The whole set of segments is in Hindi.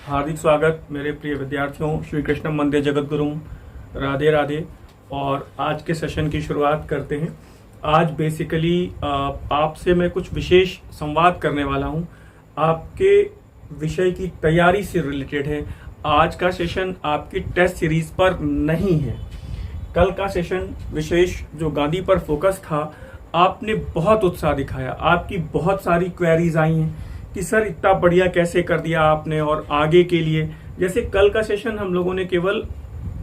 हार्दिक स्वागत मेरे प्रिय विद्यार्थियों। श्री कृष्ण वंदे जगत गुरुम, राधे राधे। और आज के सेशन की शुरुआत करते हैं। आज बेसिकली आपसे मैं कुछ विशेष संवाद करने वाला हूं, आपके विषय की तैयारी से रिलेटेड है। आज का सेशन आपकी टेस्ट सीरीज पर नहीं है। कल का सेशन विशेष जो गांधी पर फोकस था, आपने बहुत उत्साह दिखाया, आपकी बहुत सारी क्वेरीज आई हैं कि सर इतना बढ़िया कैसे कर दिया आपने, और आगे के लिए जैसे कल का सेशन हम लोगों ने केवल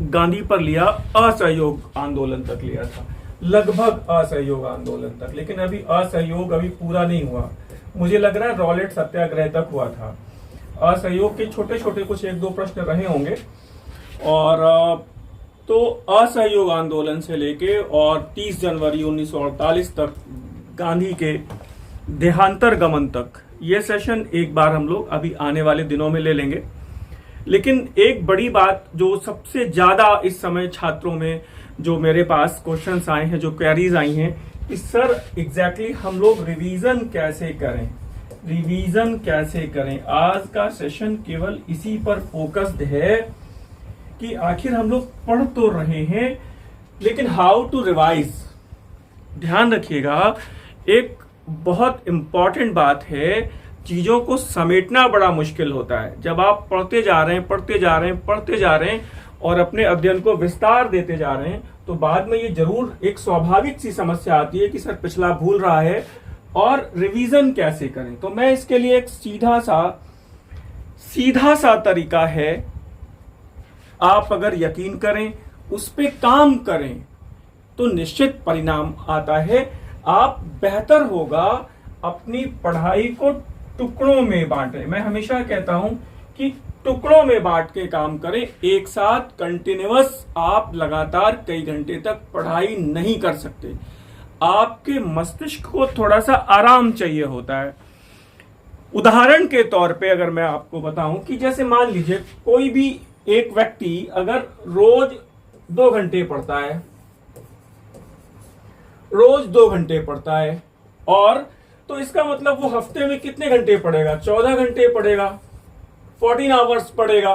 गांधी पर लिया, असहयोग आंदोलन तक लिया था, लगभग असहयोग आंदोलन तक, लेकिन अभी असहयोग अभी पूरा नहीं हुआ। मुझे लग रहा है रॉलेट सत्याग्रह तक हुआ था। असहयोग के छोटे छोटे कुछ एक दो प्रश्न रहे होंगे। और तो असहयोग आंदोलन से लेके और 30 जनवरी 1948 तक गांधी के देहांतर गमन तक ये सेशन एक बार हम लोग अभी आने वाले दिनों में ले लेंगे। लेकिन एक बड़ी बात जो सबसे ज्यादा इस समय छात्रों में जो मेरे पास क्वेश्चंस आए हैं, जो क्वेरीज आई हैं कि सर एग्जैक्टली हम लोग रिवीजन कैसे करें, रिवीजन कैसे करें। आज का सेशन केवल इसी पर फोकस्ड है कि आखिर हम लोग पढ़ तो रहे हैं, लेकिन हाउ टू रिवाइज। ध्यान रखिएगा, एक बहुत इंपॉर्टेंट बात है, चीजों को समेटना बड़ा मुश्किल होता है। जब आप पढ़ते जा रहे हैं, पढ़ते जा रहे हैं, पढ़ते जा रहे हैं और अपने अध्ययन को विस्तार देते जा रहे हैं, तो बाद में ये जरूर एक स्वाभाविक सी समस्या आती है कि सर पिछला भूल रहा है और रिवीजन कैसे करें। तो मैं इसके लिए एक सीधा सा तरीका है, आप अगर यकीन करें, उस पे काम करें तो निश्चित परिणाम आता है। आप बेहतर होगा अपनी पढ़ाई को टुकड़ों में बांटें। मैं हमेशा कहता हूं कि टुकड़ों में बांट के काम करें। एक साथ कंटिन्यूअस आप लगातार कई घंटे तक पढ़ाई नहीं कर सकते। आपके मस्तिष्क को थोड़ा सा आराम चाहिए होता है। उदाहरण के तौर पे अगर मैं आपको बताऊं कि जैसे मान लीजिए कोई भी एक व्यक्ति अगर रोज 2 घंटे पढ़ता है, रोज 2 घंटे पढ़ता है, और तो इसका मतलब वो हफ्ते में कितने घंटे पढ़ेगा? 14 घंटे पढ़ेगा, 14 आवर्स पढ़ेगा।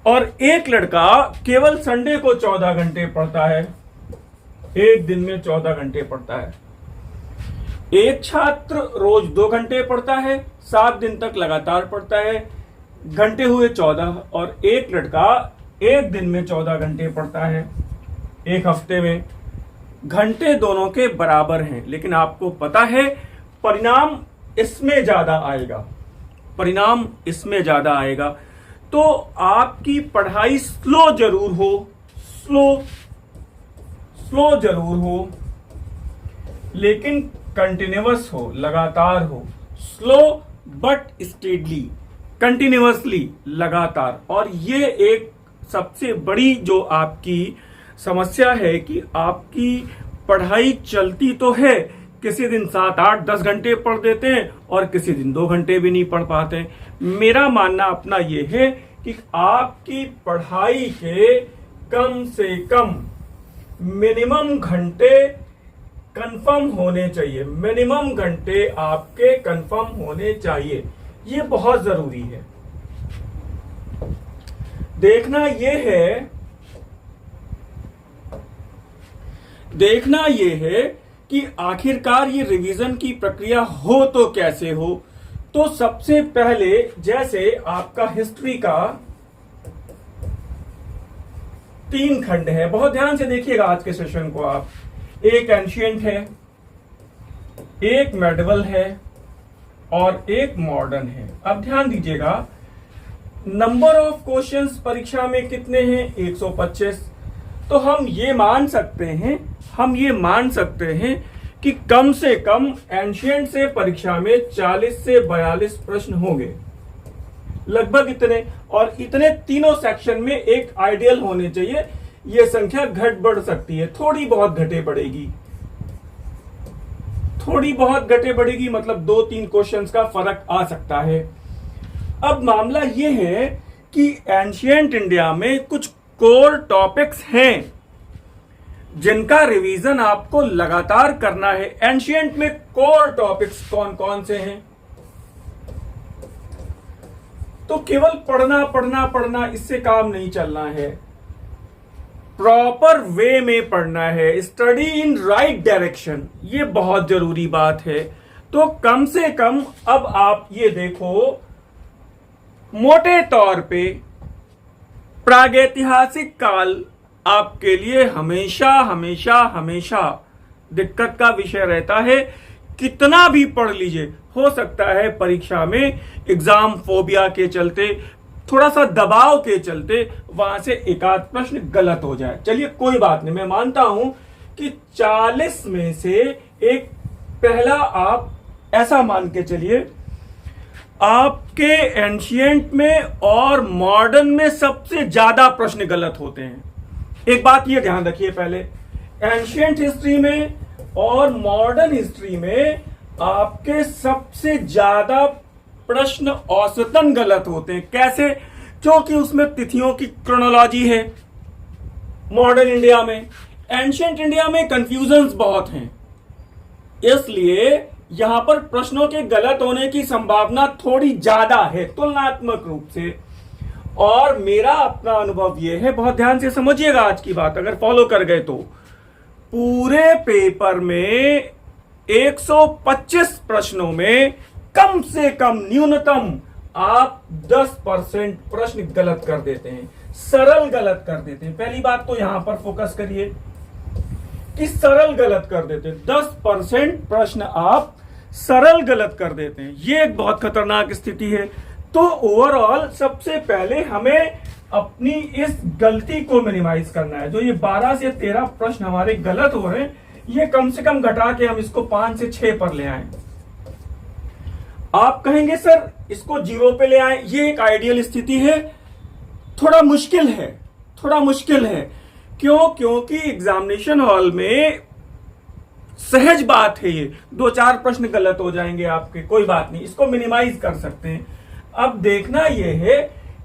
और एक लड़का केवल संडे को 14 घंटे पढ़ता है, एक दिन में 14 घंटे पढ़ता है। एक छात्र रोज 2 घंटे पढ़ता है, 7 दिन तक लगातार पढ़ता है, घंटे हुए 14। और एक लड़का एक दिन में 14 घंटे पढ़ता है, एक हफ्ते में। घंटे दोनों के बराबर हैं, लेकिन आपको पता है परिणाम इसमें ज्यादा आएगा, परिणाम इसमें ज्यादा आएगा। तो आपकी पढ़ाई स्लो जरूर हो, स्लो जरूर हो, लेकिन कंटिन्यूअस हो, लगातार हो। स्लो बट स्टेडली, कंटिन्यूअसली, लगातार। और ये एक सबसे बड़ी जो आपकी समस्या है कि आपकी पढ़ाई चलती तो है, किसी दिन 7, 8, 10 घंटे पढ़ देते हैं और किसी दिन 2 घंटे भी नहीं पढ़ पाते। मेरा मानना अपना ये है कि आपकी पढ़ाई के कम से कम मिनिमम घंटे कंफर्म होने चाहिए, मिनिमम घंटे आपके कंफर्म होने चाहिए। ये बहुत जरूरी है। देखना यह है कि आखिरकार ये रिवीजन की प्रक्रिया हो तो कैसे हो। तो सबसे पहले जैसे आपका हिस्ट्री का 3 खंड है, बहुत ध्यान से देखिएगा आज के सेशन को आप। एक एंशिएंट है, एक मेडिवल है और एक मॉडर्न है। अब ध्यान दीजिएगा, नंबर ऑफ क्वेश्चंस परीक्षा में कितने हैं? 125। तो हम ये मान सकते हैं कि कम से कम एंशिएंट से परीक्षा में 40 से 42 प्रश्न होंगे, लगभग इतने। और इतने तीनों सेक्शन में एक आइडियल होने चाहिए। यह संख्या घट बढ़ सकती है, थोड़ी बहुत घटे बढ़ेगी, थोड़ी बहुत घटे बढ़ेगी, मतलब 2-3 क्वेश्चंस का फर्क आ सकता है। अब मामला यह है कि एंशिएंट इंडिया में कुछ कोर टॉपिक्स हैं जिनका रिवीजन आपको लगातार करना है। एंशिएंट में कोर टॉपिक्स कौन कौन से हैं? तो केवल पढ़ना पढ़ना पढ़ना इससे काम नहीं चलना है, प्रॉपर वे में पढ़ना है, स्टडी इन राइट डायरेक्शन, ये बहुत जरूरी बात है। तो कम से कम अब आप ये देखो, मोटे तौर पे प्रागैतिहासिक काल आपके लिए हमेशा हमेशा हमेशा दिक्कत का विषय रहता है। कितना भी पढ़ लीजिए, हो सकता है परीक्षा में एग्जाम फोबिया के चलते, थोड़ा सा दबाव के चलते वहां से एक आध प्रश्न गलत हो जाए। चलिए कोई बात नहीं, मैं मानता हूं कि 40 में से एक पहला आप ऐसा मान के चलिए, आपके एंशिएंट में और मॉडर्न में सबसे ज्यादा प्रश्न गलत होते हैं। एक बात ये ध्यान रखिए, पहले एंशिएंट हिस्ट्री में और मॉडर्न हिस्ट्री में आपके सबसे ज्यादा प्रश्न औसतन गलत होते हैं। कैसे? क्योंकि उसमें तिथियों की क्रोनोलॉजी है मॉडर्न इंडिया में, एंशिएंट इंडिया में कंफ्यूजन्स बहुत हैं, इसलिए यहां पर प्रश्नों के गलत होने की संभावना थोड़ी ज्यादा है तुलनात्मक रूप से। और मेरा अपना अनुभव यह है, बहुत ध्यान से समझिएगा आज की बात, अगर फॉलो कर गए तो पूरे पेपर में 125 प्रश्नों में कम से कम न्यूनतम आप 10% प्रश्न गलत कर देते हैं, सरल गलत कर देते हैं। पहली बात तो यहां पर फोकस करिए कि सरल गलत कर देते हैं, 10% प्रश्न आप सरल गलत कर देते हैं। यह एक बहुत खतरनाक स्थिति है। तो ओवरऑल सबसे पहले हमें अपनी इस गलती को मिनिमाइज करना है। जो ये 12 से 13 प्रश्न हमारे गलत हो रहे हैं, ये कम से कम घटा के हम इसको 5 से 6 पर ले आए। आप कहेंगे सर इसको 0 पे ले आए, ये एक आइडियल स्थिति है, थोड़ा मुश्किल है, थोड़ा मुश्किल है। क्यों? क्योंकि एग्जामिनेशन हॉल में सहज बात है, ये 2-4 प्रश्न गलत हो जाएंगे आपके, कोई बात नहीं, इसको मिनिमाइज कर सकते हैं। अब देखना यह है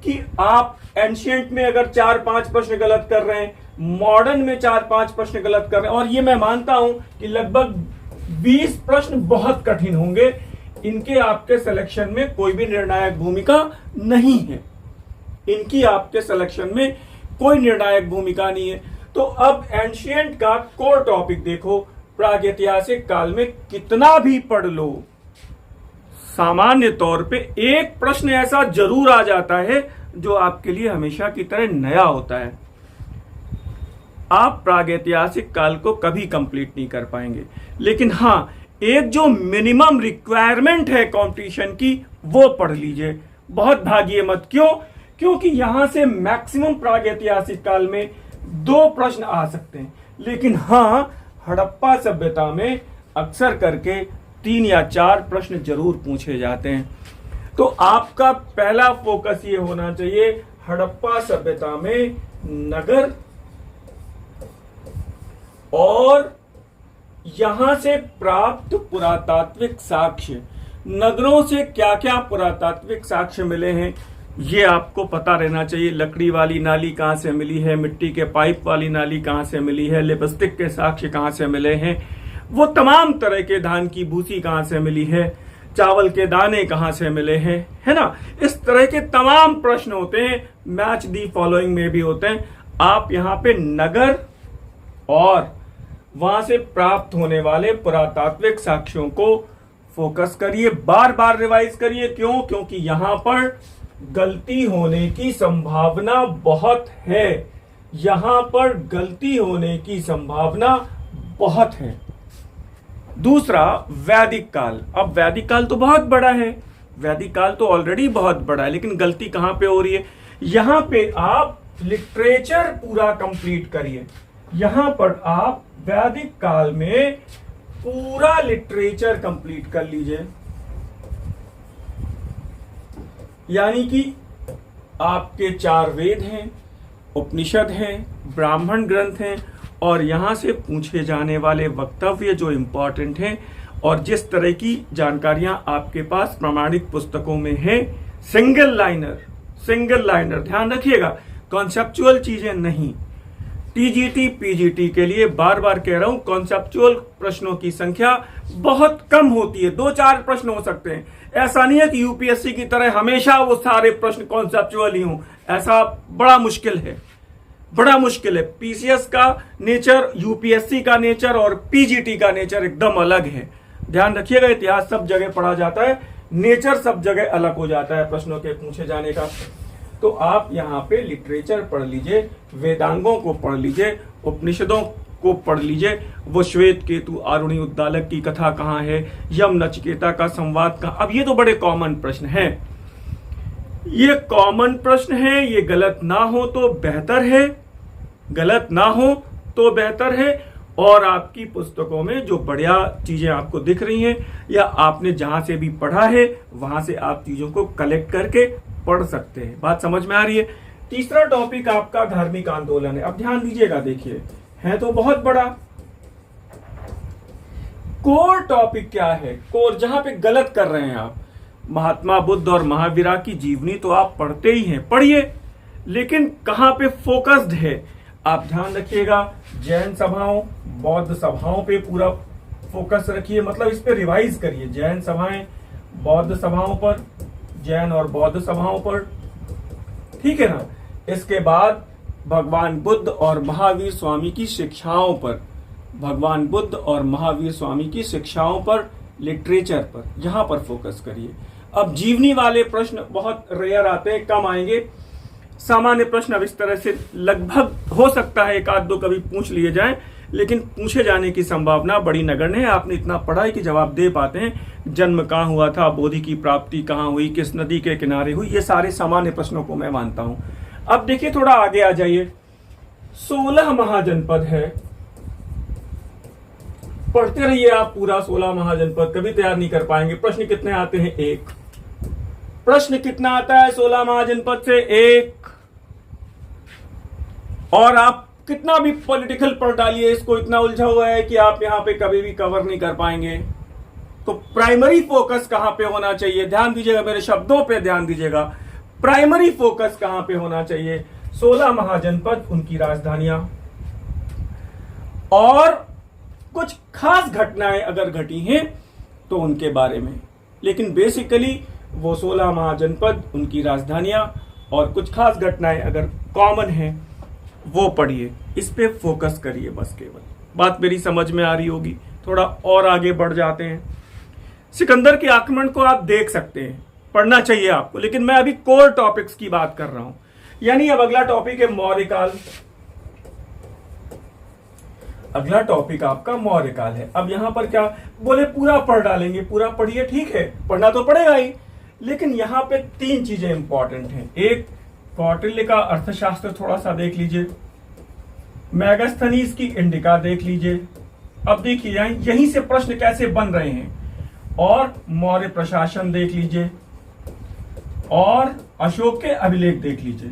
कि आप एंशिएंट में अगर 4-5 प्रश्न गलत कर रहे हैं, मॉडर्न में 4-5 प्रश्न गलत कर रहे हैं, और ये मैं मानता हूं कि लगभग 20 प्रश्न बहुत कठिन होंगे, इनके आपके सिलेक्शन में कोई भी निर्णायक भूमिका नहीं है, इनकी आपके सिलेक्शन में कोई निर्णायक भूमिका नहीं है। तो अब एंशिएंट का कोर टॉपिक देखो, प्रागैतिहासिक काल में कितना भी पढ़ लो, सामान्य तौर पे एक प्रश्न ऐसा जरूर आ जाता है जो आपके लिए हमेशा की तरह नया होता है। आप प्रागैतिहासिक काल को कभी कंप्लीट नहीं कर पाएंगे, लेकिन हां, एक जो मिनिमम रिक्वायरमेंट है कंपटीशन की, वो पढ़ लीजिए, बहुत भागिए मत। क्यों? क्योंकि यहां से मैक्सिमम प्रागैतिहासिक काल में 2 प्रश्न आ सकते हैं, लेकिन हां, हड़प्पा सभ्यता में अक्सर करके 3 या 4 प्रश्न जरूर पूछे जाते हैं। तो आपका पहला फोकस ये होना चाहिए, हड़प्पा सभ्यता में नगर और यहां से प्राप्त पुरातात्विक साक्ष्य, नगरों से क्या क्या पुरातात्विक साक्ष्य मिले हैं ये आपको पता रहना चाहिए। लकड़ी वाली नाली कहां से मिली है, मिट्टी के पाइप वाली नाली कहां से मिली है, लिपस्टिक के साक्ष्य कहां से मिले हैं, वो तमाम तरह के धान की भूसी कहां से मिली है, चावल के दाने कहां से मिले हैं, है ना। इस तरह के तमाम प्रश्न होते हैं, मैच दी फॉलोइंग में भी होते हैं। आप यहां पे नगर और वहां से प्राप्त होने वाले पुरातात्विक साक्ष्यों को फोकस करिए, बार बार रिवाइज करिए। क्यों? क्योंकि यहां पर गलती होने की संभावना बहुत है, यहां पर गलती होने की संभावना बहुत है। दूसरा, वैदिक काल। अब वैदिक काल तो बहुत बड़ा है, वैदिक काल तो ऑलरेडी बहुत बड़ा है, लेकिन गलती कहां पे हो रही है? यहां पे आप लिटरेचर पूरा कंप्लीट करिए, यहां पर आप वैदिक काल में पूरा लिटरेचर कंप्लीट कर लीजिए। यानी कि आपके 4 वेद हैं, उपनिषद हैं, ब्राह्मण ग्रंथ हैं, और यहां से पूछे जाने वाले वक्तव्य जो इंपॉर्टेंट हैं और जिस तरह की जानकारियां आपके पास प्रमाणित पुस्तकों में है, सिंगल लाइनर ध्यान रखिएगा, कॉन्सेप्चुअल चीजें नहीं, टीजीटी पीजीटी के लिए बार बार कह रहा हूं, कॉन्सेप्चुअल प्रश्नों की संख्या बहुत कम होती है, 2-4 प्रश्न हो सकते हैं। ऐसा नहीं है कि यूपीएससी की तरह हमेशा वो सारे प्रश्न कॉन्सेप्चुअल ही हों, ऐसा बड़ा मुश्किल है, बड़ा मुश्किल है। पीसीएस का नेचर, यूपीएससी का नेचर और पीजीटी का नेचर एकदम अलग है। ध्यान रखिएगा, इतिहास सब जगह पढ़ा जाता है, नेचर सब जगह अलग हो जाता है प्रश्नों के पूछे जाने का। तो आप यहाँ पे लिटरेचर पढ़ लीजिए, वेदांगों को पढ़ लीजिए, उपनिषदों को पढ़ लीजिए, वो श्वेत केतु आरुणि उद्दालक की कथा कहाँ है, यम नचिकेता का संवाद कहाँ। अब ये तो बड़े कॉमन प्रश्न हैं, ये कॉमन प्रश्न है, ये गलत ना हो तो बेहतर है, गलत ना हो तो बेहतर है। और आपकी पुस्तकों में जो बढ़िया चीजें आपको दिख रही हैं या आपने जहां से भी पढ़ा है वहां से आप चीजों को कलेक्ट करके पढ़ सकते हैं। बात समझ में आ रही है। तीसरा टॉपिक आपका धार्मिक आंदोलन है। अब ध्यान दीजिएगा, देखिए है तो बहुत बड़ा। कोर टॉपिक क्या है? कोर जहां पे गलत कर रहे हैं आप, महात्मा बुद्ध और महावीरा की जीवनी तो आप पढ़ते ही हैं, पढ़िए, लेकिन कहां पे फोकस्ड है आप ध्यान रखिएगा। जैन सभाओं, बौद्ध सभाओं पे पूरा फोकस रखिए, मतलब इस पे रिवाइज करिए। जैन सभाएं, बौद्ध सभाओं पर, जैन और बौद्ध सभाओं पर, ठीक है ना। इसके बाद भगवान बुद्ध और महावीर स्वामी की शिक्षाओं पर, भगवान बुद्ध और महावीर स्वामी की शिक्षाओं पर, लिटरेचर पर, यहां पर फोकस करिए। अब जीवनी वाले प्रश्न बहुत रेयर आते हैं, कम आएंगे। सामान्य प्रश्न अब इस तरह से लगभग हो सकता है एक आध दो कभी पूछ लिए जाएं, लेकिन पूछे जाने की संभावना बड़ी नगण्य है। आपने इतना पढ़ा है कि जवाब दे पाते हैं। जन्म कहाँ हुआ था, बोधि की प्राप्ति कहाँ हुई, किस नदी के किनारे हुई, ये सारे सामान्य प्रश्नों को मैं मानता हूं। अब देखिए, थोड़ा आगे आ जाइए। 16 महाजनपद है, पढ़ते रहिए आप पूरा 16 महाजनपद, कभी तैयार नहीं कर पाएंगे। प्रश्न कितने आते हैं? 1 प्रश्न कितना आता है 16 महाजनपद से? 1। और आप कितना भी पॉलिटिकल पढ़ डालिए, इसको इतना उलझा हुआ है कि आप यहां पे कभी भी कवर नहीं कर पाएंगे। तो प्राइमरी फोकस कहां पे होना चाहिए? ध्यान दीजिएगा, मेरे शब्दों पे ध्यान दीजिएगा। प्राइमरी फोकस कहां पे होना चाहिए? 16 महाजनपद, उनकी राजधानियां और कुछ खास घटनाएं अगर घटी हैं तो उनके बारे में। लेकिन बेसिकली वो 16 महाजनपद, उनकी राजधानियां और कुछ खास घटनाएं अगर कॉमन हैं वो पढ़िए, इस पे फोकस करिए बस केवल। बात मेरी समझ में आ रही होगी। थोड़ा और आगे बढ़ जाते हैं। सिकंदर के आक्रमण को आप देख सकते हैं, पढ़ना चाहिए आपको, लेकिन मैं अभी कोर टॉपिक्स की बात कर रहा हूं। यानी अब अगला टॉपिक है मौर्यकाल। अगला टॉपिक आपका मौर्यकाल है। अब यहां पर क्या बोले, पूरा पढ़ डालेंगे, पूरा पढ़िए, ठीक है, पढ़ना तो पड़ेगा ही, लेकिन यहां पे 3 चीजें इंपॉर्टेंट हैं। एक, कौटिल्य का अर्थशास्त्र थोड़ा सा देख लीजिए, मैगस्थनीज की इंडिका देख लीजिए। अब देखिए यहीं से प्रश्न कैसे बन रहे हैं। और मौर्य प्रशासन देख लीजिए और अशोक के अभिलेख देख लीजिए,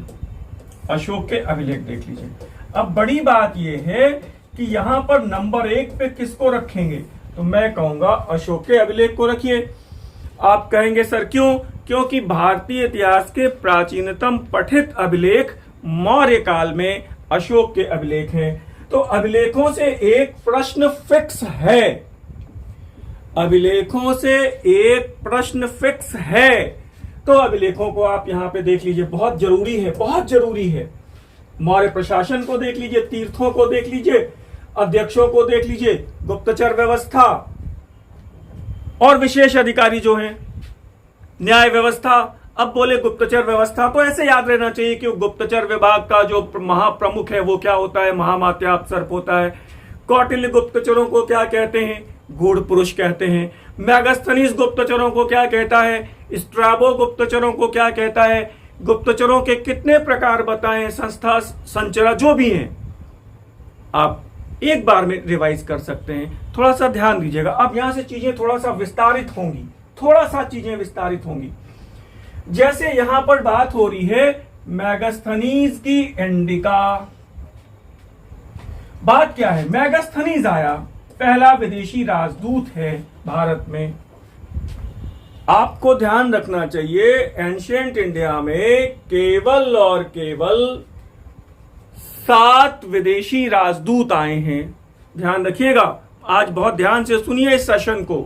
अशोक के अभिलेख देख लीजिए। अब बड़ी बात यह है कि यहां पर नंबर 1 पे किसको रखेंगे? तो मैं कहूंगा अशोक के अभिलेख को रखिए। आप कहेंगे सर क्यों? क्योंकि भारतीय इतिहास के प्राचीनतम पठित अभिलेख मौर्य काल में अशोक के अभिलेख हैं। तो अभिलेखों से एक प्रश्न फिक्स है, अभिलेखों से एक प्रश्न फिक्स है। तो अभिलेखों को आप यहां पे देख लीजिए, बहुत जरूरी है, बहुत जरूरी है। मौर्य प्रशासन को देख लीजिए, तीर्थों को देख लीजिए, अध्यक्षों को देख लीजिए, गुप्तचर व्यवस्था और विशेष अधिकारी जो हैं, न्याय व्यवस्था। अब बोले गुप्तचर व्यवस्था, तो ऐसे याद रहना चाहिए कि गुप्तचर विभाग का जो महाप्रमुख है वो क्या होता है? महामात्यापसर्प होता है। कौटिल्य गुप्तचरों को क्या कहते हैं? गूढ़ पुरुष कहते हैं। मैगस्थनीज गुप्तचरों को क्या कहता है? स्ट्राबो गुप्तचरों को क्या कहता है? गुप्तचरों के कितने प्रकार बताएं, संस्था, संचरा, जो भी हैं, आप एक बार में रिवाइज कर सकते हैं। थोड़ा सा ध्यान दीजिएगा। अब यहां से चीजें थोड़ा सा विस्तारित होंगी, थोड़ा सा चीजें विस्तारित होंगी। जैसे यहां पर बात हो रही है मैगस्थनीज की इंडिका। बात क्या है? मैगस्थनीज आया, पहला विदेशी राजदूत है भारत में। आपको ध्यान रखना चाहिए एंशिएंट इंडिया में केवल और केवल 7 विदेशी राजदूत आए हैं। ध्यान रखिएगा, आज बहुत ध्यान से सुनिए इस सेशन को।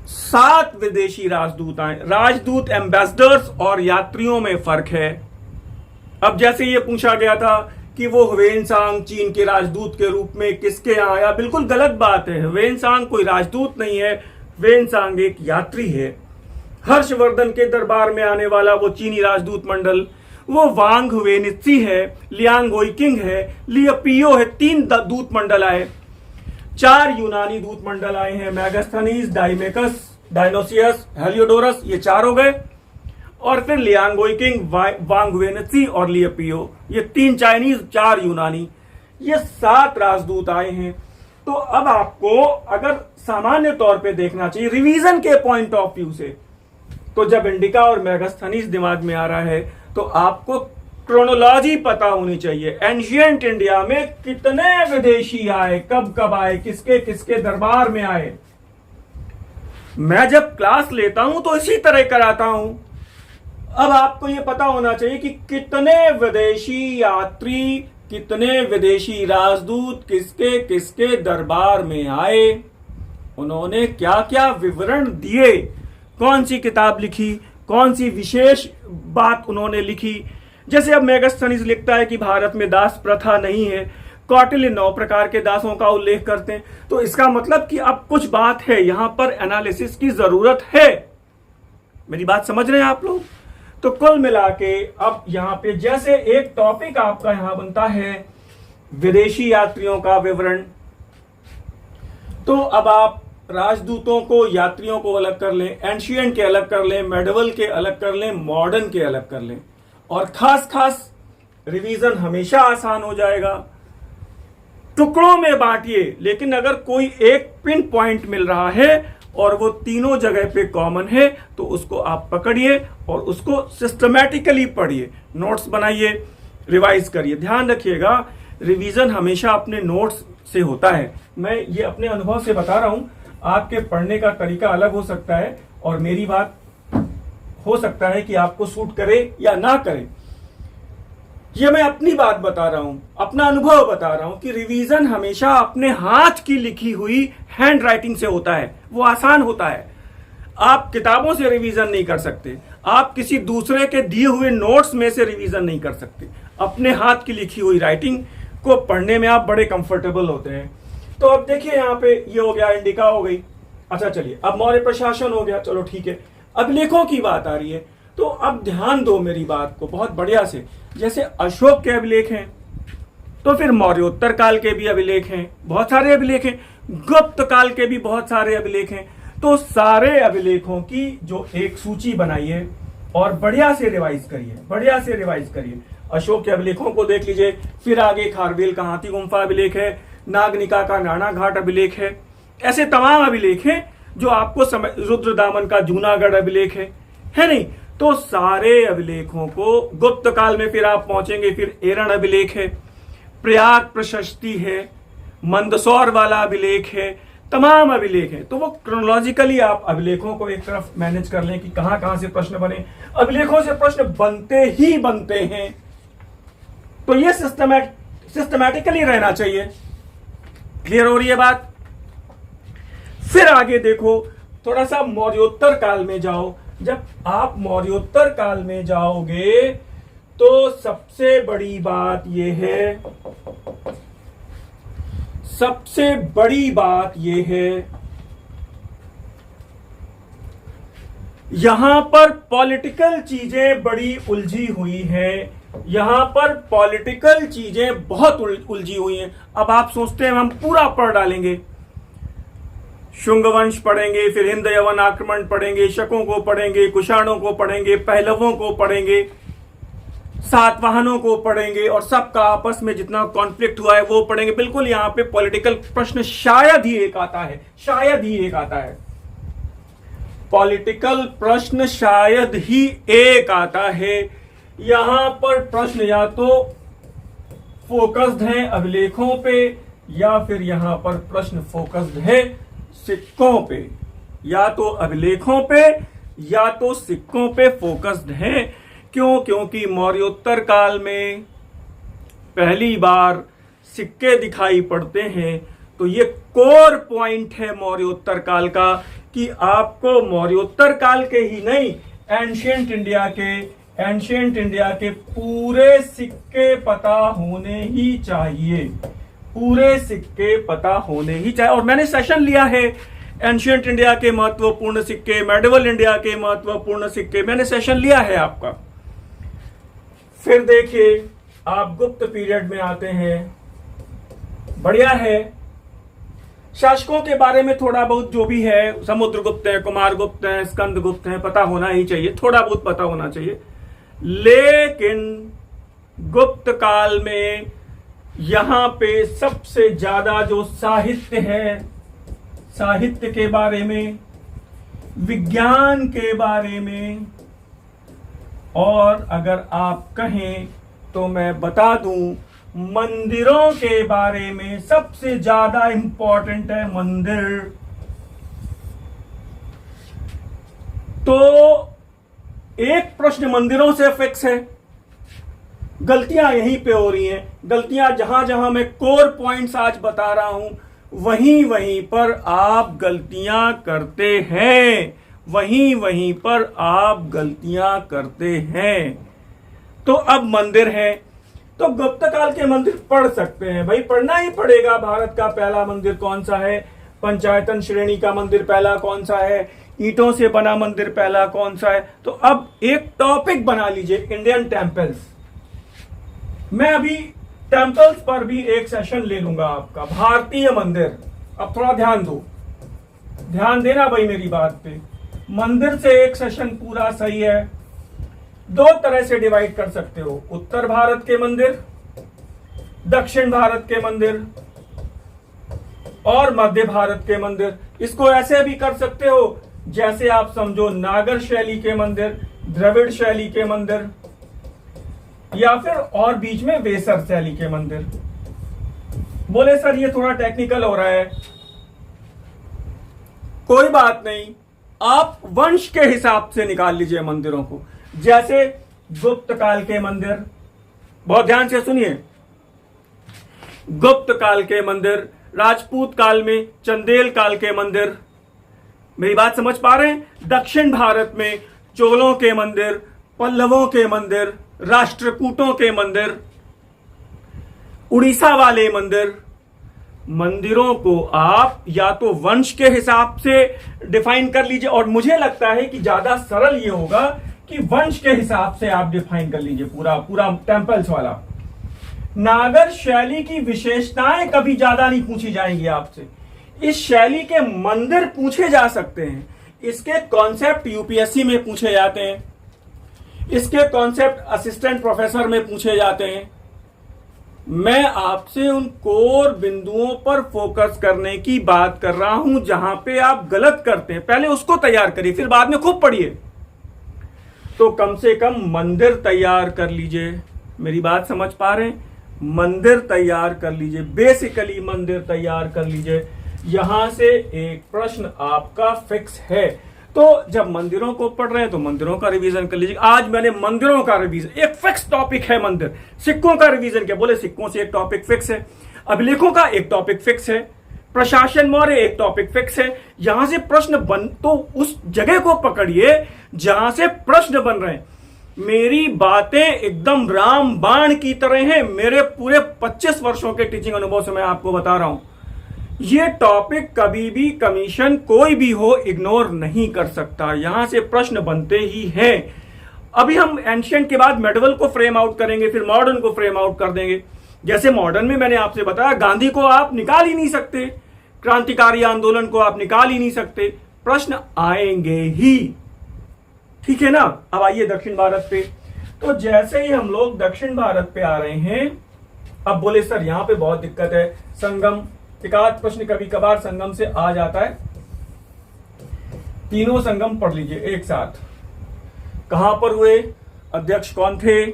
7 विदेशी राजदूत आए। राजदूत एम्बेसडर्स और यात्रियों में फर्क है। अब जैसे ये पूछा गया था कि वो ह्वेनसांग चीन के राजदूत के रूप में किसके यहाँ आया, बिल्कुल गलत बात है। ह्वेनसांग कोई राजदूत नहीं है, ह्वेनसांग एक यात्री है। हर्षवर्धन के दरबार में आने वाला वो चीनी राजदूत मंडल वो वांग वेनित्सी है, लियांग गोइकिंग है, लियपियो है। 3 दूत मंडल आए। 4 यूनानी दूत मंडल आए हैं, मैगस्थनीज, डाइमेकस, डायनोसियस, हेलियोडोरस, ये 4 हो गए। और फिर लियांग गोइकिंग, वांग वेनित्सी और लियपियो, ये 3 चाइनीज, 4 यूनानी, ये 7 राजदूत आए हैं। तो अब आपको अगर सामान्य तौर पे देखना चाहिए रिवीजन के पॉइंट ऑफ व्यू से, तो जब इंडिका और मैगस्थनीज दिमाग में आ रहा है तो आपको क्रोनोलॉजी पता होनी चाहिए। एंशिएंट इंडिया में कितने विदेशी आए, कब कब आए, किसके किसके दरबार में आए। मैं जब क्लास लेता हूं तो इसी तरह कराता हूं। अब आपको यह पता होना चाहिए कि कितने विदेशी यात्री, कितने विदेशी राजदूत किसके किसके दरबार में आए, उन्होंने क्या क्या विवरण दिए, कौन सी किताब लिखी, कौन सी विशेष बात उन्होंने लिखी। जैसे अब मैगस्थनीज लिखता है कि भारत में दास प्रथा नहीं है, कौटिल्य 9 प्रकार के दासों का उल्लेख करते हैं। तो इसका मतलब कि अब कुछ बात है, यहां पर एनालिसिस की जरूरत है। मेरी बात समझ रहे हैं आप लोग? तो कुल मिला के अब यहां पे जैसे एक टॉपिक आपका यहां बनता है विदेशी यात्रियों का विवरण, तो अब आप राजदूतों को, यात्रियों को अलग कर लें, एंशिएंट के अलग कर लें, मेडिवल के अलग कर लें, मॉडर्न के अलग कर लें, और खास खास रिवीजन हमेशा आसान हो जाएगा। टुकड़ों में बांटिए, लेकिन अगर कोई एक पिन पॉइंट मिल रहा है और वो तीनों जगह पे कॉमन है तो उसको आप पकड़िए और उसको सिस्टमैटिकली पढ़िए, नोट्स बनाइए, रिवाइज करिए। ध्यान रखिएगा, रिवीजन हमेशा अपने नोट्स से होता है। मैं ये अपने अनुभव से बता रहा हूं, आपके पढ़ने का तरीका अलग हो सकता है और मेरी बात हो सकता है कि आपको सूट करे या ना करे। ये मैं अपनी बात बता रहा हूं, अपना अनुभव बता रहा हूं कि रिवीजन हमेशा अपने हाथ की लिखी हुई हैंड राइटिंग से होता है, वो आसान होता है। आप किताबों से रिवीजन नहीं कर सकते, आप किसी दूसरे के दिए हुए नोट्स में से रिवीजन नहीं कर सकते। अपने हाथ की लिखी हुई राइटिंग को पढ़ने में आप बड़े कंफर्टेबल होते हैं। तो अब देखिए यहाँ पे ये हो गया, इंडिका हो गई। अच्छा चलिए, अब मौर्य प्रशासन हो गया, चलो ठीक है। अभिलेखों की बात आ रही है, तो अब ध्यान दो मेरी बात को बहुत बढ़िया से। जैसे अशोक के अभिलेख हैं, तो फिर मौर्योत्तर काल के भी अभिलेख हैं, बहुत सारे अभिलेख हैं, गुप्त काल के भी बहुत सारे अभिलेख हैं। तो सारे अभिलेखों की जो एक सूची बनाइए और बढ़िया से रिवाइज करिए, बढ़िया से रिवाइज करिए। अशोक के अभिलेखों को देख लीजिए, फिर आगे खारवेल का हाथी गुम्फा अभिलेख है, नागनिका का नाना घाट अभिलेख है, ऐसे तमाम अभिलेख हैं जो आपको समझ। रुद्रदामन का जूनागढ़ अभिलेख है नहीं? तो सारे अभिलेखों को गुप्त काल में फिर आप पहुंचेंगे, फिर एरण अभिलेख है, प्रयाग प्रशस्ति है, मंदसौर वाला अभिलेख है, तमाम अभिलेख है। तो वो क्रोनोलॉजिकली आप अभिलेखों को एक तरफ मैनेज कर लें कि कहां कहां से प्रश्न बने। अभिलेखों से प्रश्न बनते ही बनते हैं, तो ये सिस्टमैटिकली रहना चाहिए। क्लियर हो रही है बात? फिर आगे देखो, थोड़ा सा मौर्योत्तर काल में जाओ। जब आप मौर्योत्तर काल में जाओगे तो सबसे बड़ी बात यह है, सबसे बड़ी बात यह है, यहां पर पॉलिटिकल चीजें बड़ी उलझी हुई हैं। यहां पर पॉलिटिकल चीजें बहुत उलझी हुई हैं। अब आप सोचते हैं हम पूरा पढ़ डालेंगे, शुंग वंश पढ़ेंगे, फिर हिंद यवन आक्रमण पढ़ेंगे, शकों को पढ़ेंगे, कुषाणों को पढ़ेंगे, पहलवों को पढ़ेंगे, सातवाहनों को पढ़ेंगे, और सबका आपस में जितना कॉन्फ्लिक्ट हुआ है वो पढ़ेंगे। बिल्कुल यहां पे पॉलिटिकल प्रश्न शायद ही एक आता है, शायद ही एक आता है। पॉलिटिकल प्रश्न शायद ही एक आता है। यहां पर प्रश्न या तो फोकस्ड है अभिलेखों पे, या फिर यहां पर प्रश्न फोकस्ड है सिक्कों पे। या तो अभिलेखों पे या तो सिक्कों पे फोकस्ड है। क्यों? क्योंकि मौर्योत्तर काल में पहली बार सिक्के दिखाई पड़ते हैं, तो ये कोर पॉइंट है मौर्योत्तर काल का कि आपको मौर्योत्तर काल के ही नहीं, एंशिएंट इंडिया के पूरे सिक्के पता होने ही चाहिए, पूरे सिक्के पता होने ही चाहिए। और मैंने सेशन लिया है एंशिएंट इंडिया के महत्वपूर्ण सिक्के, मेडिवल इंडिया के महत्वपूर्ण सिक्के, मैंने सेशन लिया है आपका। फिर देखिए आप गुप्त पीरियड में आते हैं, बढ़िया है। शासकों के बारे में थोड़ा बहुत जो भी है, समुद्रगुप्त है, कुमारगुप्त है, स्कंदगुप्त है, पता होना ही चाहिए, थोड़ा बहुत पता होना चाहिए। लेकिन गुप्त काल में यहां पे सबसे ज्यादा जो साहित्य है, साहित्य के बारे में, विज्ञान के बारे में, और अगर आप कहें तो मैं बता दूं मंदिरों के बारे में सबसे ज्यादा इंपॉर्टेंट है मंदिर। तो एक प्रश्न मंदिरों से फिक्स है। गलतियां यहीं पे हो रही हैं, गलतियां जहां जहां मैं कोर पॉइंट्स आज बता रहा हूं वहीं पर आप गलतियां करते हैं, वहीं पर आप गलतियां करते हैं। तो अब मंदिर है, तो गुप्त काल के मंदिर पढ़ सकते हैं, भाई पढ़ना ही पड़ेगा। भारत का पहला मंदिर कौन सा है, पंचायतन श्रेणी का मंदिर पहला कौन सा है, ईंटों से बना मंदिर पहला कौन सा है। तो अब एक टॉपिक बना लीजिए, इंडियन टेम्पल्स। मैं अभी टेम्पल्स पर भी एक सेशन ले लूंगा आपका, भारतीय मंदिर। अब थोड़ा ध्यान दो, ध्यान देना भाई मेरी बात पे। मंदिर से एक सेशन पूरा सही है। दो तरह से डिवाइड कर सकते हो, उत्तर भारत के मंदिर, दक्षिण भारत के मंदिर और मध्य भारत के मंदिर। इसको ऐसे भी कर सकते हो जैसे आप समझो नागर शैली के मंदिर, द्रविड़ शैली के मंदिर, या फिर और बीच में वेसर शैली के मंदिर। बोले सर ये थोड़ा टेक्निकल हो रहा है, कोई बात नहीं, आप वंश के हिसाब से निकाल लीजिए मंदिरों को। जैसे गुप्त काल के मंदिर, बहुत ध्यान से सुनिए, गुप्त काल के मंदिर, राजपूत काल में चंदेल काल के मंदिर, मेरी बात समझ पा रहे हैं। दक्षिण भारत में चोलों के मंदिर, पल्लवों के मंदिर, राष्ट्रकूटों के मंदिर, उड़ीसा वाले मंदिर। मंदिरों को आप या तो वंश के हिसाब से डिफाइन कर लीजिए, और मुझे लगता है कि ज्यादा सरल ये होगा कि वंश के हिसाब से आप डिफाइन कर लीजिए पूरा टेम्पल्स वाला। नागर शैली की विशेषताएं कभी ज्यादा नहीं पूछी जाएंगी आपसे, इस शैली के मंदिर पूछे जा सकते हैं, इसके कॉन्सेप्ट यूपीएससी में पूछे जाते हैं, इसके कॉन्सेप्ट असिस्टेंट प्रोफेसर में पूछे जाते हैं। मैं आपसे उन कोर बिंदुओं पर फोकस करने की बात कर रहा हूं जहां पे आप गलत करते हैं, पहले उसको तैयार करिए, फिर बाद में खूब पढ़िए। तो कम से कम मंदिर तैयार कर लीजिए, मेरी बात समझ पा रहे हैं, मंदिर तैयार कर लीजिए, बेसिकली मंदिर तैयार कर लीजिए। यहां से एक प्रश्न आपका फिक्स है। तो जब मंदिरों को पढ़ रहे हैं तो मंदिरों का रिवीजन कर लीजिए। आज मैंने मंदिरों का रिवीजन, एक फिक्स टॉपिक है मंदिर। सिक्कों का रिवीजन क्या, बोले सिक्कों से एक टॉपिक फिक्स है, अभिलेखों का एक टॉपिक फिक्स है, प्रशासन मौर्य एक टॉपिक फिक्स है। यहां से प्रश्न बन, तो उस जगह को पकड़िए जहां से प्रश्न बन रहे हैं। मेरी बातें एकदम राम बाण की तरह हैं, मेरे पूरे 25 वर्षों के टीचिंग अनुभव से मैं आपको बता रहा हूं। ये टॉपिक कभी भी कमीशन कोई भी हो इग्नोर नहीं कर सकता, यहां से प्रश्न बनते ही हैं। अभी हम एंशिएंट के बाद मेडिवल को फ्रेम आउट करेंगे, फिर मॉडर्न को फ्रेम आउट कर देंगे। जैसे मॉडर्न में मैंने आपसे बताया, गांधी को आप निकाल ही नहीं सकते, क्रांतिकारी आंदोलन को आप निकाल ही नहीं सकते, प्रश्न आएंगे ही, ठीक है ना। अब आइए दक्षिण भारत पे। तो जैसे ही हम लोग दक्षिण भारत पे आ रहे हैं, अब बोले सर यहां पे बहुत दिक्कत है, संगम, एकाध प्रश्न कभी कभार संगम से आ जाता है। तीनों संगम पढ़ लीजिए एक साथ। कहां पर हुए, अध्यक्ष कौन थे,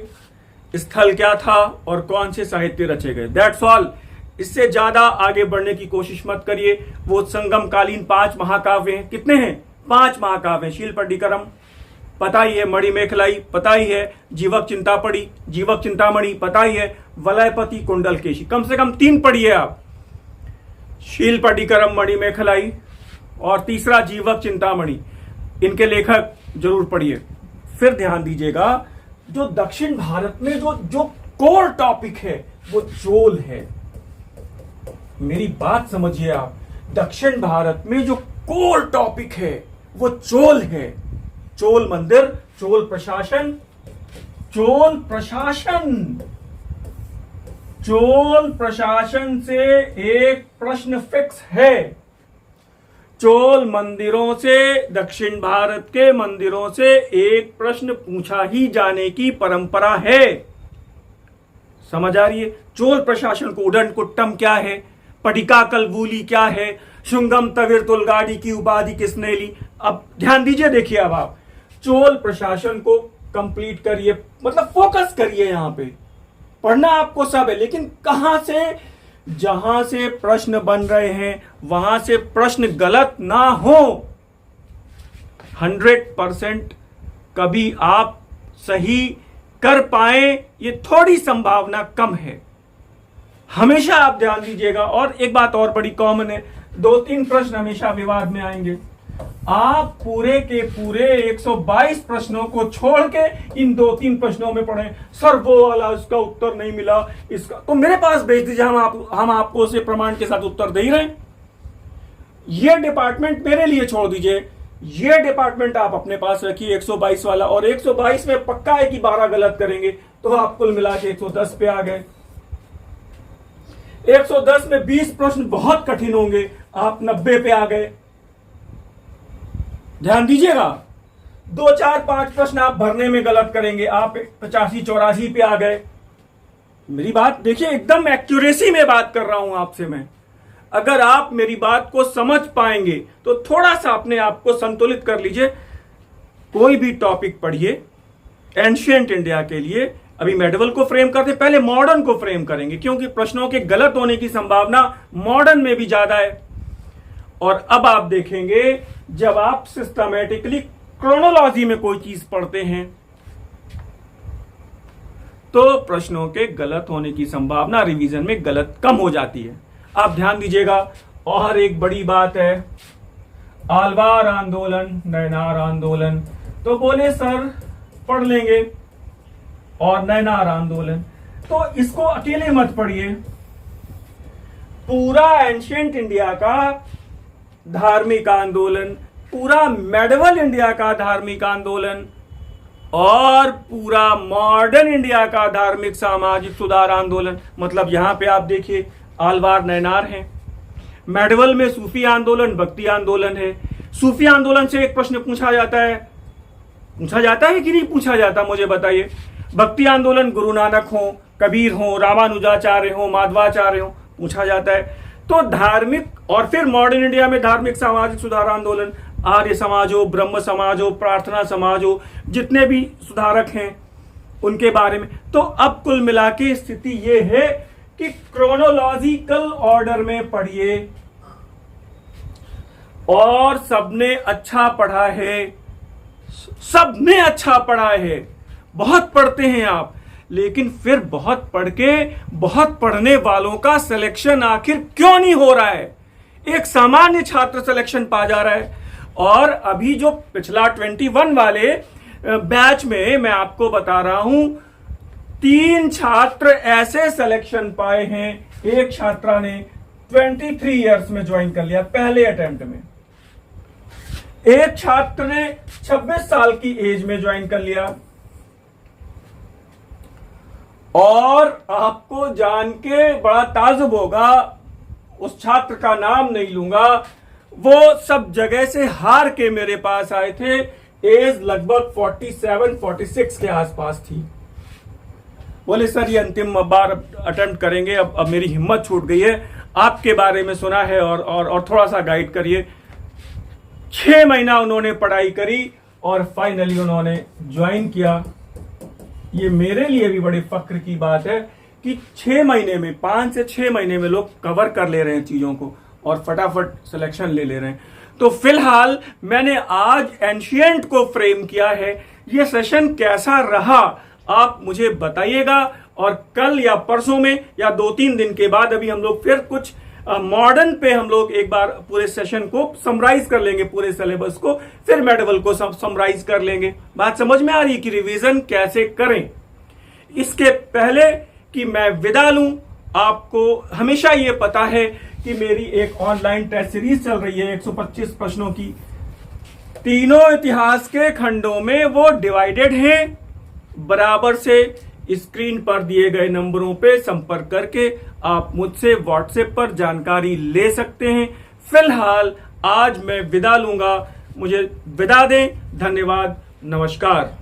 स्थल क्या था, और कौन से साहित्य रचे गए, दैट्स ऑल। इससे ज्यादा आगे बढ़ने की कोशिश मत करिए। वो संगम कालीन 5 महाकाव्य हैं, कितने हैं, 5 महाकाव्य हैं। शीलपट्टिकरम, पता ही है, मणिमेखलाई पता ही है, जीवक चिंतामणि पता ही है, वलयपति कुंडलकेशी, कम से कम 3 पढ़िए आप, शीलपटिकरम, मणिमेखलाई और तीसरा जीवक चिंतामणि, इनके लेखक जरूर पढ़िए। फिर ध्यान दीजिएगा, जो दक्षिण भारत में जो कोर टॉपिक है वो चोल है। मेरी बात समझिए आप, दक्षिण भारत में जो कोर टॉपिक है वो चोल है। चोल मंदिर, चोल प्रशासन, चोल प्रशासन से एक प्रश्न फिक्स है। चोल मंदिरों से, दक्षिण भारत के मंदिरों से एक प्रश्न पूछा ही जाने की परंपरा है। समझ आ रही है? चोल प्रशासन को उडन कुट्टम क्या है, पटिका कलबूली क्या है, शुंगम तविर तुलगाड़ी की उपाधि किसने ली। अब ध्यान दीजिए, देखिए अब आप चोल प्रशासन को कंप्लीट करिए, मतलब फोकस करिए। यहां पे पढ़ना आपको सब है, लेकिन कहां से, जहां से प्रश्न बन रहे हैं वहां से प्रश्न गलत ना हो। 100% कभी आप सही कर पाए, ये थोड़ी संभावना कम है। हमेशा आप ध्यान दीजिएगा। और एक बात और बड़ी कॉमन है, 2-3 प्रश्न हमेशा विवाद में आएंगे। आप पूरे के पूरे 122 प्रश्नों को छोड़ के इन 2-3 प्रश्नों में पढ़ें, सर वो वाला इसका उत्तर नहीं मिला, इसका तो मेरे पास भेज दीजिए, हम आपको उसे प्रमाण के साथ उत्तर दे ही रहे हैं। ये डिपार्टमेंट मेरे लिए छोड़ दीजिए, ये डिपार्टमेंट आप अपने पास रखिए 122 वाला, और 122 में पक्का है कि 12 गलत करेंगे तो आप कुल मिला के 110 पे आ गए। 110 में 20 प्रश्न बहुत कठिन होंगे, आप 90 पे आ गए। ध्यान दीजिएगा, 2, 4, 5 प्रश्न आप भरने में गलत करेंगे, आप 85-84 पे आ गए। मेरी बात देखिए, एकदम एक्यूरेसी में बात कर रहा हूं आपसे मैं। अगर आप मेरी बात को समझ पाएंगे तो थोड़ा सा अपने आप को संतुलित कर लीजिए। कोई भी टॉपिक पढ़िए एंशिएंट इंडिया के लिए, अभी मेडिवल को फ्रेम करते, पहले मॉडर्न को फ्रेम करेंगे, क्योंकि प्रश्नों के गलत होने की संभावना मॉडर्न में भी ज्यादा है। और अब आप देखेंगे, जब आप सिस्टमैटिकली क्रोनोलॉजी में कोई चीज पढ़ते हैं तो प्रश्नों के गलत होने की संभावना रिवीजन में गलत कम हो जाती है। आप ध्यान दीजिएगा। और एक बड़ी बात है, आलवार आंदोलन, नैनार आंदोलन, तो बोले सर पढ़ लेंगे, और नैनार आंदोलन तो इसको अकेले मत पढ़िए, पूरा एंशिएंट इंडिया का धार्मिक आंदोलन, पूरा मेडिवल इंडिया का धार्मिक आंदोलन, और पूरा मॉडर्न इंडिया का धार्मिक सामाजिक सुधार आंदोलन। मतलब यहां पे आप देखिए, आलवार नैनार है, मेडिवल में सूफी आंदोलन, भक्ति आंदोलन है। सूफी आंदोलन से एक प्रश्न पूछा जाता है कि नहीं पूछा जाता, मुझे बताइए। भक्ति आंदोलन गुरु नानक हो, कबीर हो, रामानुजाचार्य हो, माधवाचार्य हो, पूछा जाता है। तो धार्मिक, और फिर मॉडर्न इंडिया में धार्मिक सामाजिक सुधार आंदोलन, आर्य समाज हो, ब्रह्म समाज हो, प्रार्थना समाज हो, जितने भी सुधारक हैं उनके बारे में। तो अब कुल मिला के स्थिति यह है कि क्रोनोलॉजिकल ऑर्डर में पढ़िए, और सबने अच्छा पढ़ा है, बहुत पढ़ते हैं आप, लेकिन फिर बहुत पढ़ के बहुत पढ़ने वालों का सिलेक्शन आखिर क्यों नहीं हो रहा है? एक सामान्य छात्र सिलेक्शन पा जा रहा है। और अभी जो पिछला 21 वाले बैच में मैं आपको बता रहा हूं, 3 छात्र ऐसे सिलेक्शन पाए हैं। एक छात्रा ने 23 इयर्स में ज्वाइन कर लिया पहले अटेम्प्ट में, एक छात्र ने 26 साल की एज में ज्वाइन कर लिया। और आपको जान के बड़ा ताजुब होगा, उस छात्र का नाम नहीं लूंगा, वो सब जगह से हार के मेरे पास आए थे। एज लगभग 47-46 के आसपास थी। बोले सर ये अंतिम बार अटेम्प्ट करेंगे, अब मेरी हिम्मत छूट गई है, आपके बारे में सुना है और थोड़ा सा गाइड करिए। 6 महीना उन्होंने पढ़ाई करी और फाइनली उन्होंने ज्वाइन किया। ये मेरे लिए भी बड़े फक्र की बात है कि 6 महीने में, 5 से 6 महीने में लोग कवर कर ले रहे हैं चीजों को और फटाफट सिलेक्शन ले रहे हैं। तो फिलहाल मैंने आज एंशिएंट को फ्रेम किया है, ये सेशन कैसा रहा आप मुझे बताइएगा, और कल या परसों में या 2-3 दिन के बाद अभी हम लोग फिर कुछ मॉडर्न पे हम लोग एक बार पूरे सेशन को समराइज कर लेंगे, पूरे सिलेबस को, फिर मेडिवल को समराइज कर लेंगे। बात समझ में आ रही है कि रिवीजन कैसे करें। इसके पहले कि मैं विदा लूं, आपको हमेशा ये पता है कि मेरी एक ऑनलाइन टेस्ट सीरीज चल रही है 125 प्रश्नों की। तीनों इतिहास के खंडों में वो डिवाइडेड हैं। बराबर से स्क्रीन पर दिए गए नंबरों पे संपर्क करके आप मुझसे व्हाट्सएप पर जानकारी ले सकते हैं। फिलहाल आज मैं विदा लूंगा, मुझे विदा दें। धन्यवाद, नमस्कार।